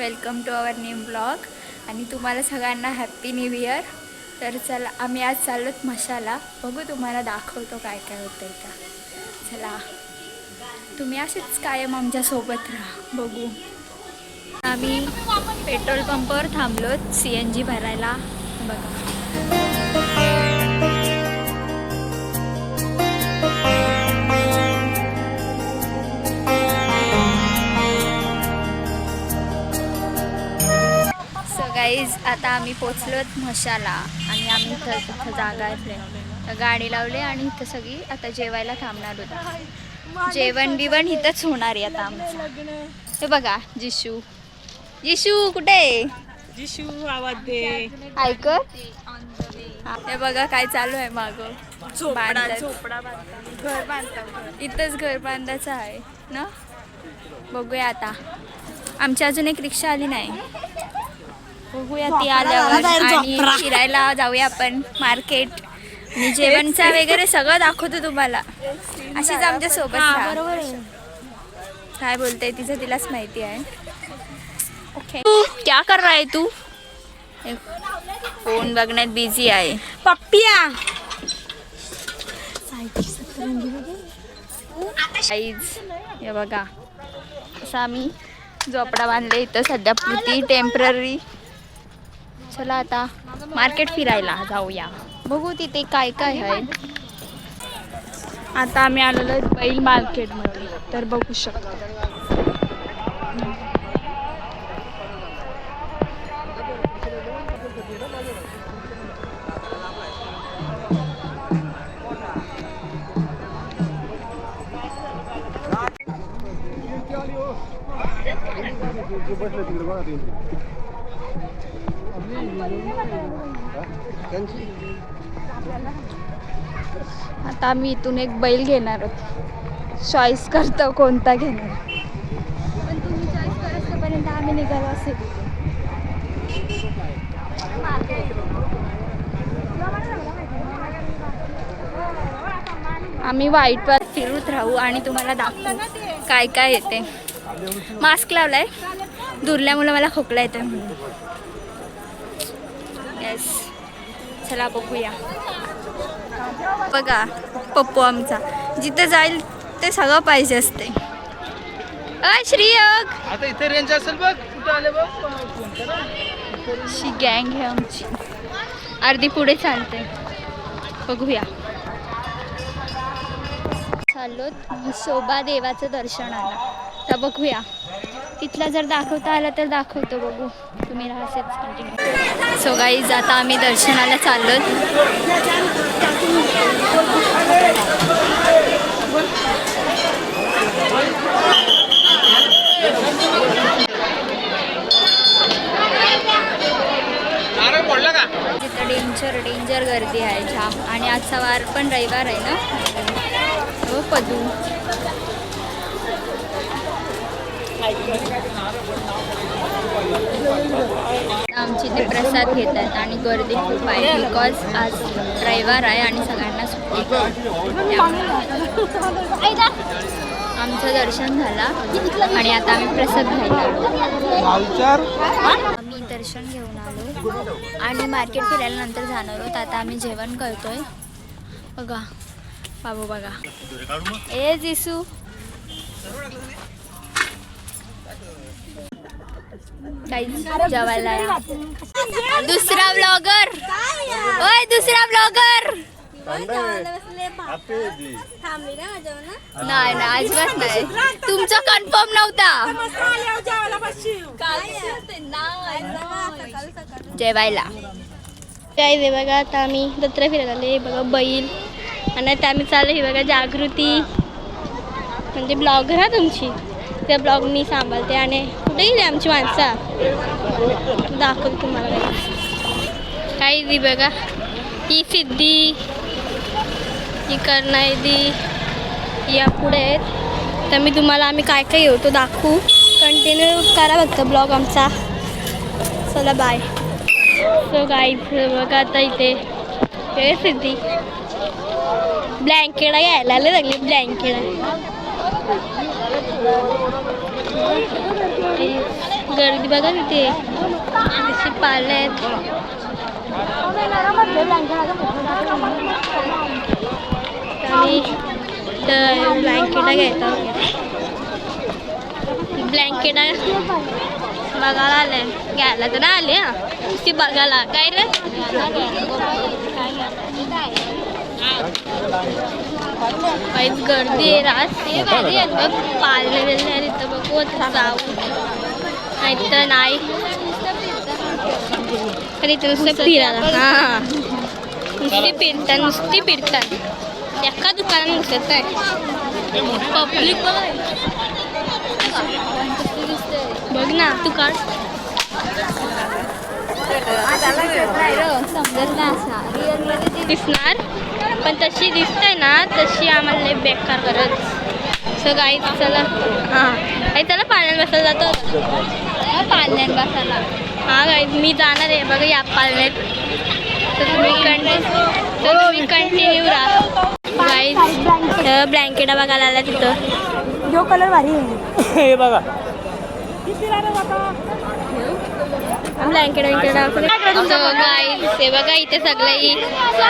Welcome to our new blog आणि तुम्हाला सगळ्यांना हॅप्पी न्यू इयर. तर चला आम्ही आज चाललोत मशाला. बघू तुम्हाला दाखवतो काय काय होतं का. चला तुम्ही असेच कायम आमच्यासोबत राहा. बघू आम्ही पेट्रोल पंपावर थांबलोत CNG भरायला. बघा गाईज आता आम्ही पोचलोत मशाला आणि आम्ही इथं जागा आहे गाडी लावली आणि इथं सगळी आता जेवायला थांबणार होतो. जेवण बिवण इथंच होणार आहे आता आमचं. हे बघा जिशू कुठे जिशू आवाज दे ऐक. हे बघा काय चालू आहे माग. घर बांधतात इथंच घर बांधायचं आहे ना. बघूया आता आमची अजून एक रिक्षा आली नाही. बघूया ती आल्यावर आणि फिरायला जाऊया आपण मार्केट. मी जेवणचा वगैरे सगळं दाखवतो तुम्हाला. अशीच आमच्या सोबत बरोबर काय बोलते तिचं तिलाच माहिती आहे. ओके क्या कर रहा है तू. फोन बघण्यात बिझी आहे. पप्पिया हे बघा असं आम्ही झोपडा बांधले इथं सध्या पुरती टेम्पररी. चला आता मार्केट फिरायला जाऊया. बघू तिथे काय काय आहे. आता आम्ही आलेलो बैल मार्केटमध्ये. तर बघू शकतो आता आम्ही इथून एक बैल घेणार आहोत. चॉईस करतो कोणता घेणार. पण तुम्ही चॉईस करेपर्यंत आम्ही निघालो असेल. आम्ही वाईटवर फिरत राहू आणि तुम्हाला दाखवू काय काय येते. मास्क लावलाय दुरल्यामुळे मला खोकला येतोय म्हणून. येस चला बघूया. बघा पप्पू आमचा जिथे जाईल ते सगळं पाहिजे असते. श्रीयोग आता इथे रेंज असेल बघ. कुठं आले बघ. शी गँग आहे आमची. अर्धी पुढे चालते. बघूया चाललोत विसोबा देवाचं दर्शन आलं तर बघूया. तिथला जर दाखवता आला तर दाखवतो. बघू तुम्ही राहायचेच कंटिन्यू. सो गाईज आता आम्ही दर्शनाला चाललोत. तिथं डेंजर गर्दी आहे जाम. आणि आजचा वार पण रविवार आहे ना. हो पदू आमची ते प्रसाद घेतात आणि गर्दी खूप आहे बिकॉज आज रविवार आहे आणि सगळ्यांना सुट्टी. आमचं दर्शन झालं आणि आता आम्ही प्रसाद घ्यायला आलो. आम्ही दर्शन घेऊन आलो आणि मार्केट फिरायला नंतर जाणार आहोत. आता आम्ही जेवण करतोय. बघा बाबू बघा. ए जिसू जेवायला. दुसरा ब्लॉगर ओय दुसरा ब्लॉगर. नाही ना अजिबात नाही. तुमचा कन्फर्म नव्हता जेवायला. काय हे बघा आता आम्ही जत्रा फिरायला आले. बघा बैल आणि आता आम्ही चाललो. ही बघा जागृती म्हणजे ब्लॉगर हा तुमची. त्या ब्लॉगनी सांभाळते. आणि कुठे गेली आमची माणसा दाखवते तुम्हाला. काही दी बघा ही सिद्धी ही करणारी या पुढे आहेत. तर मी तुम्हाला आम्ही काय काय येऊ तो दाखवू. कंटिन्यू करा फक्त ब्लॉग आमचा. चला बाय. सो गाईज बघा आता इथे हे सिद्धी ब्लँकेट घ्यायला लागली. ब्लँकेट गर्दी बघा तिथे जसे पाळणे आहेत. आणि ब्लँकेटा घ्यायचा ब्लँकेटा बघायला आले घ्यायला तर नाही आले हा ती बघायला काय रे काहीच गर्दी आहे रास पाळणे बिळणे आहे तिथं बघू जाऊ नाही तर नाही पण इथं नुसतं फिरायला हां नुसती फिरतात एका दुकानात नुसत आहे पब्लिक बघ ना तू काढ दिसणार पण तशी दिसते ना तशी आम्हाला लय बेकार करत सो गाई चला हां आई चला पाळण्यात बसायला जातो पाळण्यात बसायला हां गाई मी जाणार आहे बघा या पाळण्यात तर तुम्ही कंटिन्यू राहा गाईज ब्लँकेटा बघायला आला तिथं जो कलर भारी आहे हे बघा ब्लँकेट गाईज हे बघा इथे सगळे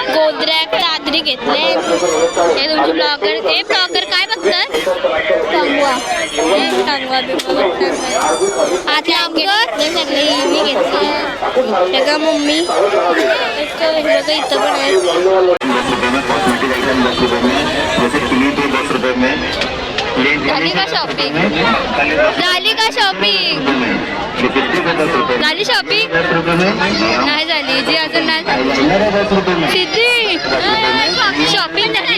गोदऱ्या चादरी घेतले हे तुमचे ब्लॉगर हे ब्लॉगर काय बघतात सांगवा आता सगळे मी घेतले बघा मम्मी बघा इथं पण आहे झाली का शॉपिंग झाली का शॉपिंग झाली शॉपिंग नाही झाली जी अजून नाही सिद्धी शॉपिंग झाली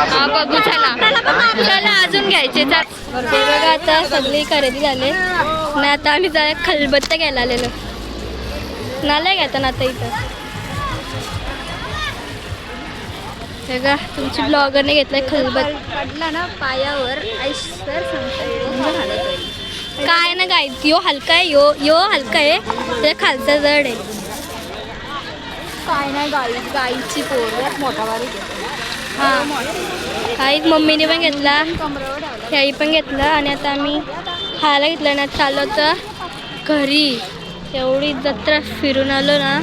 हा बघू चला अजून घ्यायचे तर ते बघा आता सगळी खरेदी झाली आणि आता आम्ही जरा खलबत्ता घ्यायला आलेलो नाला घ्यायचा ना आता इथं बघा तुमची ब्लॉगरने घेतलाय खलबत पडला ना पायावर काय ना गाय यो हलका आहे यो हलका आहे त्याच्या खालचा जड आहे काय नाही गाईची पोर मोठा बारीक हां काहीच मम्मीने पण घेतला ह्याही पण घेतला आणि आता आम्ही खायला घेतलं ना चाललो होतं घरी एवढी जत्रा फिरून आलो ना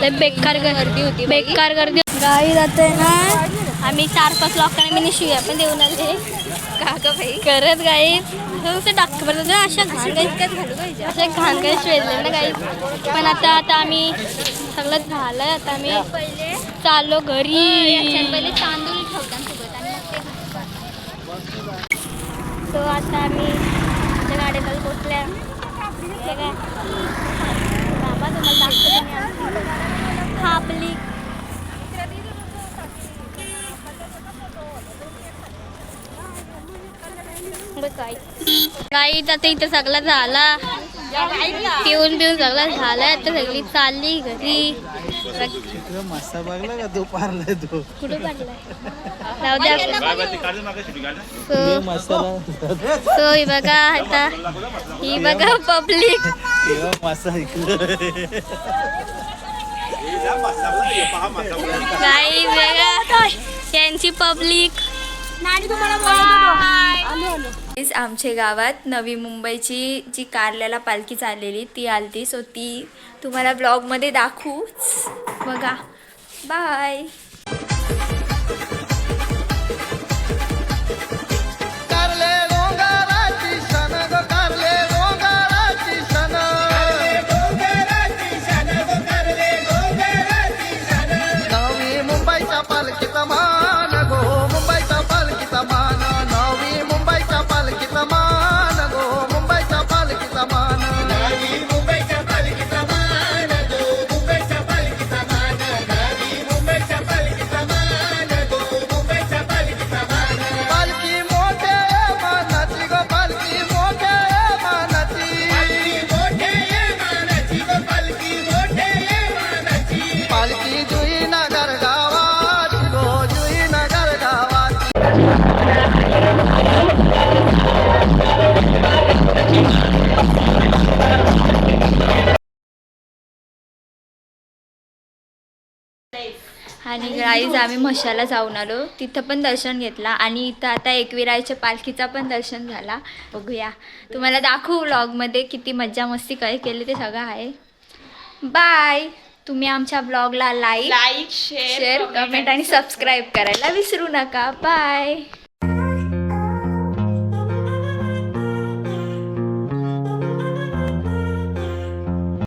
लय बेकार गर्दी होती बेकार गर्दी गाई जाते ना आम्ही 4-5 लोकांना मी शिव्या पण देऊन आले का भाई करत गाई डाक्टर अशा घाण गाईच अशा घाण गाई शिवले ना गाई पण आता आम्ही सगळं झालं आता आम्ही पहिले चाललो घरी पहिले तांदूळ ठेवतात सो आता आम्ही त्या गाडीत पोचल्या बाबा तुम्हाला दाखवतो हा आपली काही आता इथं सगळं झाला पिऊन सगळं झालं आता सगळी चालली घरी मस्त बघला का तो पारलाय तो कुठे पडलाय सो ही बघा आता ही बघा पब्लिक काही वेगळा यांची पब्लिक आमच्या गावात नवी मुंबईची जी कारल्याला पालखी चाललेली ती आलती सो ती तुम्हाला ब्लॉगमध्ये दाखवूच बघा बाय आणि गाईज आम्ही म्हशाला जाऊन आलो, तिथं पण दर्शन घेतला आणि इथं आता एकविरायच्या पालखीचा पण दर्शन झाला. बघूया, तुम्हाला दाखवू व्लॉगमध्ये किती मज्जा मस्ती काय केली ते सगळं आहे. बाय. तुम्ही आमच्या ब्लॉगला लाईक, शेअर, कमेंट आणि सबस्क्राईब करायला विसरू नका. बाय.